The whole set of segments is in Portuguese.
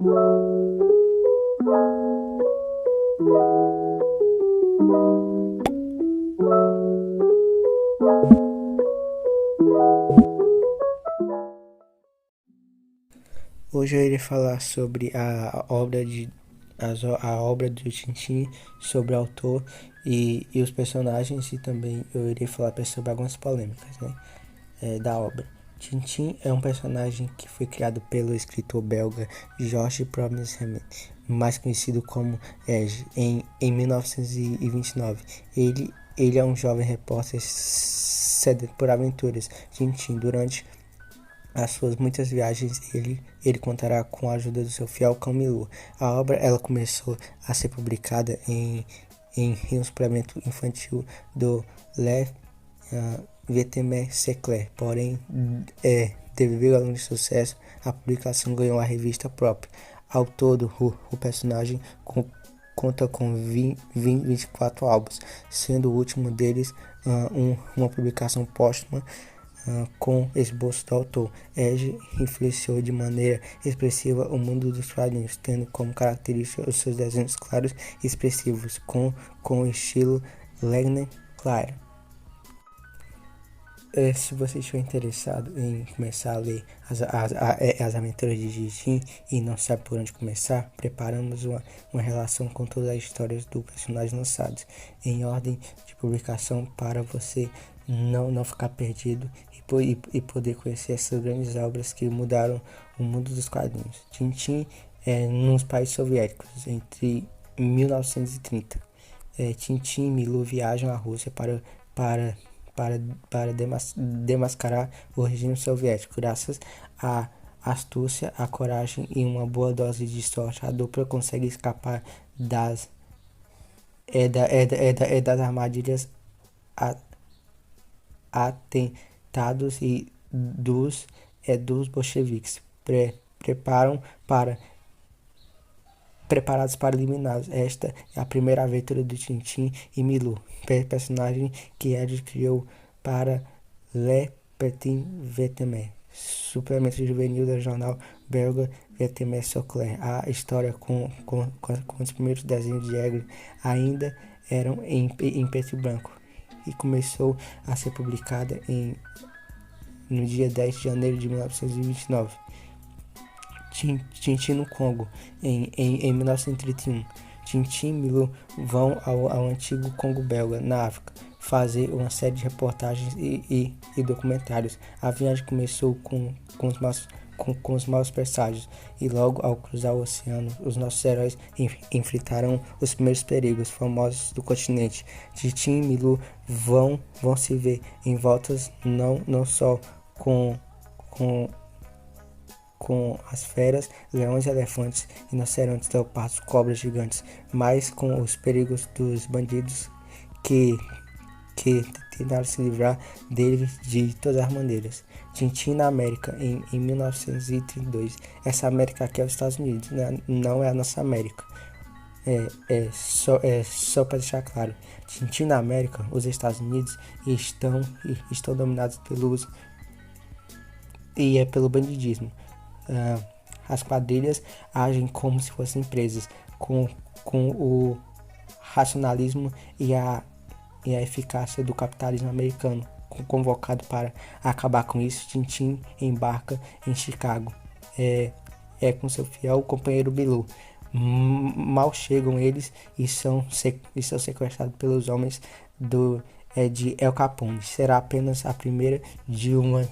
Hoje eu irei falar sobre a obra do Tintin, sobre o autor e os personagens, e também eu irei falar sobre algumas polêmicas, né, da obra. Tintin é um personagem que foi criado pelo escritor belga Georges Promes-Hémé, mais conhecido como Ege, em 1929. Ele é um jovem repórter sedento por aventuras. Tintin, durante as suas muitas viagens, ele contará com a ajuda do seu fiel cão Milou. A obra ela começou a ser publicada em um suplemento infantil do Le Vêtements Secrets, porém, devido ao grande sucesso, a publicação ganhou a revista própria. Ao todo, o personagem conta com 24 álbuns, sendo o último deles uma publicação póstuma com esboço do autor. Ege influenciou de maneira expressiva o mundo dos quadrinhos, tendo como característica os seus desenhos claros e expressivos, com o estilo Legend claro. Se você estiver interessado em começar a ler as aventuras de Tintin e não sabe por onde começar, preparamos uma relação com todas as histórias do personagem lançadas em ordem de publicação para você não ficar perdido e poder conhecer essas grandes obras que mudaram o mundo dos quadrinhos. Tintin nos países soviéticos entre 1930. Tintin e Milou viajam à Rússia para desmascarar o regime soviético. Graças à astúcia, à coragem e uma boa dose de sorte, a dupla consegue escapar das armadilhas, atentados e dos bolcheviques. Preparam para Preparados para eliminá-los. Esta é a primeira aventura de Tintin e Milou, personagem que Ed criou para Le Petit Vêtements, suplemento juvenil do jornal belga Vêtements Secrets. A história com os primeiros desenhos de Ed ainda eram em preto e branco e começou a ser publicada no dia 10 de janeiro de 1929. Tintin no Congo, em 1931. Tintin e Milou vão ao antigo Congo belga, na África, fazer uma série de reportagens e documentários. A viagem começou com os maus presságios, e logo ao cruzar o oceano, os nossos heróis enfrentaram os primeiros perigos famosos do continente. Tintin e Milou vão se ver envoltas não só com as feras, leões, elefantes, rinocerontes, leopardos, cobras gigantes, mas com os perigos dos bandidos que tentaram se livrar deles de todas as maneiras. Tintin na América, em 1932. Essa América aqui é os Estados Unidos, né? Não é a nossa América. Só para deixar claro, Tintin na América, os Estados Unidos estão dominados pelo bandidismo. As quadrilhas agem como se fossem empresas, com o racionalismo e a eficácia do capitalismo americano. Convocado para acabar com isso, Tintin embarca em Chicago com seu fiel companheiro Milou. Mal chegam eles e são sequestrados pelos homens de El Capone. Será apenas a primeira de uma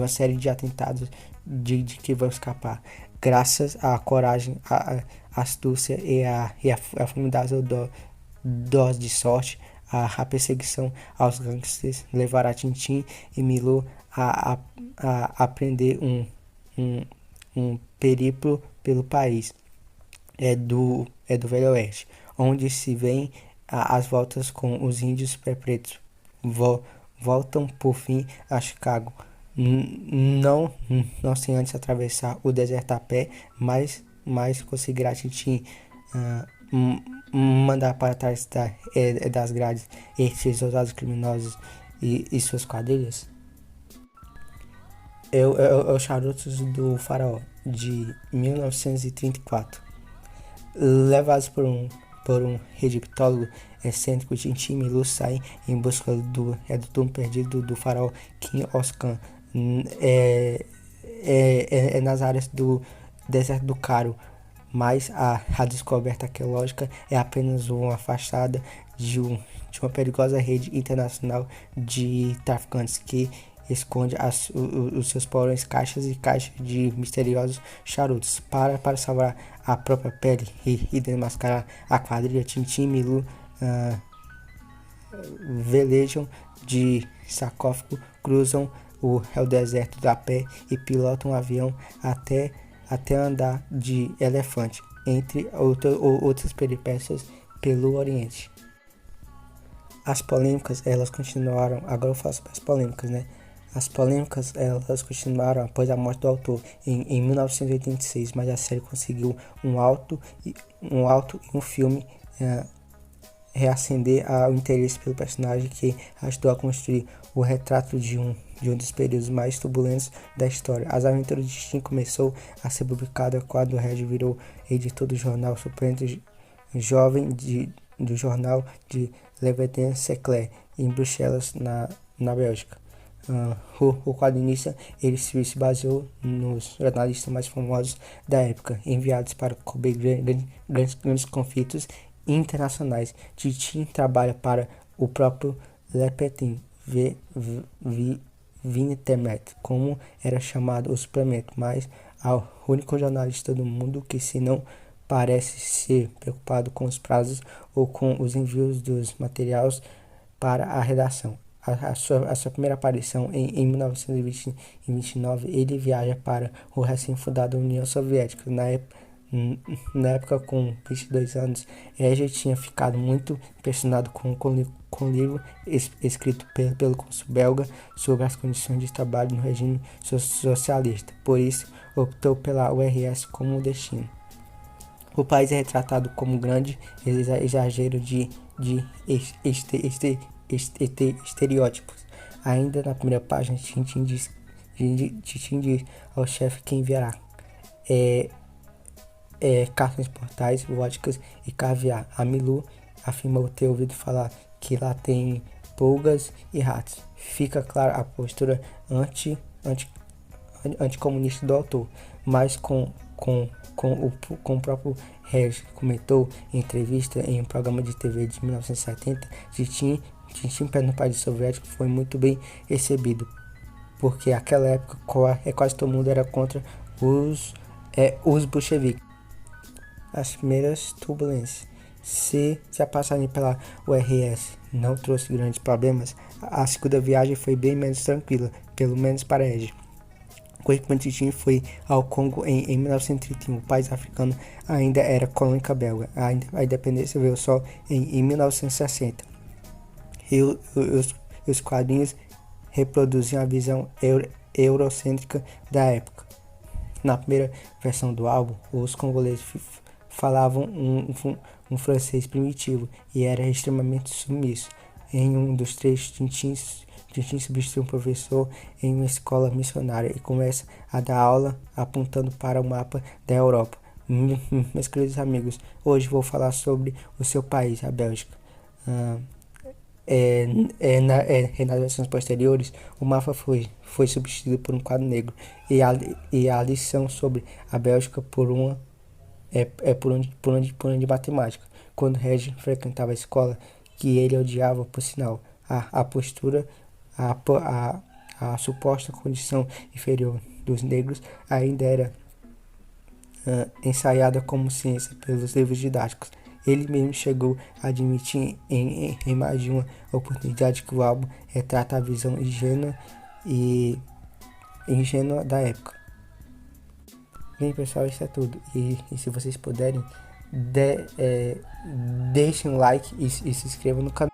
série de atentados de que vão escapar, graças à coragem, à astúcia e à formidável dose de sorte. A perseguição aos gangsters levará Tintin e Milou a aprender um periplo pelo país do Velho Oeste, onde se vêem as voltas com os índios pretos. Voltam por fim a Chicago, não sem antes atravessar o deserto a pé, mas conseguirá Tintin mandar para trás das grades esses ousados criminosos e suas quadrilhas. É o Charutos do Faraó, de 1934. Levados por um egiptólogo excêntrico, Tintin e Milu saem em busca do túmulo perdido do faraó King Oscan. É nas áreas do deserto do Cairo, mas a descoberta arqueológica é apenas uma fachada de uma perigosa rede internacional de traficantes que esconde os seus porões, caixas e caixas de misteriosos charutos. Para salvar a própria pele e desmascarar a quadrilha, Tintin e Milu velejam de sarcófago, cruzam o deserto a pé e pilotam um avião até andar de elefante, entre outras peripécias pelo Oriente. As polêmicas, elas continuaram, agora eu falo sobre as polêmicas, né? As polêmicas, elas continuaram após a morte do autor em 1986, mas a série conseguiu um alto e um filme reacender o interesse pelo personagem, que ajudou a construir o retrato de um dos períodos mais turbulentos da história. As Aventuras de Tintin começou a ser publicada quando Reg virou editor do jornal suplente jovem do jornal de L'Événement Secret, em Bruxelas, na Bélgica. O quadrinista ele se baseou nos jornalistas mais famosos da época, enviados para cobrir grandes conflitos internacionais. Tintin trabalha para o próprio Le Petit Vintemet, como era chamado o suplemento, mas ao único jornalista do mundo que se não parece ser preocupado com os prazos ou com os envios dos materiais para a redação. A sua primeira aparição em 1929, ele viaja para o recém-fundada União Soviética. Na época, com 22 anos, Reg tinha ficado muito impressionado com o livro escrito pelo cônsul belga sobre as condições de trabalho no regime socialista. Por isso, optou pela URSS como destino. O país é retratado como um grande exagero de estereótipos. Ainda na primeira página, Tintin diz ao chefe que enviará cartões postais, vodkas e caviar. A Milu afirmou ter ouvido falar que lá tem pulgas e ratos. Fica clara a postura anticomunista do autor, mas com o próprio Reg comentou em entrevista em um programa de TV de 1970, Tintin no país soviético foi muito bem recebido, porque naquela época quase todo mundo era contra os bolcheviques. As primeiras turbulências, se a passagem pela URSS não trouxe grandes problemas, a segunda viagem foi bem menos tranquila, pelo menos para Reg. Quando Tintin foi ao Congo em 1931, o país africano ainda era colônia belga. A independência veio só em 1960. E os quadrinhos reproduziam a visão eurocêntrica da época. Na primeira versão do álbum, os congoleses falavam um francês primitivo e era extremamente submisso. Em um dos trechos, Tintin substitui um professor em uma escola missionária e começa a dar aula apontando para o mapa da Europa. Meus queridos amigos, hoje vou falar sobre o seu país, a Bélgica. Nas versões posteriores, o mapa foi substituído por um quadro negro e a lição sobre a Bélgica por um de matemática. Quando Reg frequentava a escola, que ele odiava, por sinal, a postura, a suposta condição inferior dos negros ainda era ensaiada como ciência pelos livros didáticos. Ele mesmo chegou a admitir em mais de uma oportunidade que o álbum retrata a visão ingênua da época. Bem, pessoal, isso é tudo. E se vocês puderem, deixem um like e se inscrevam no canal.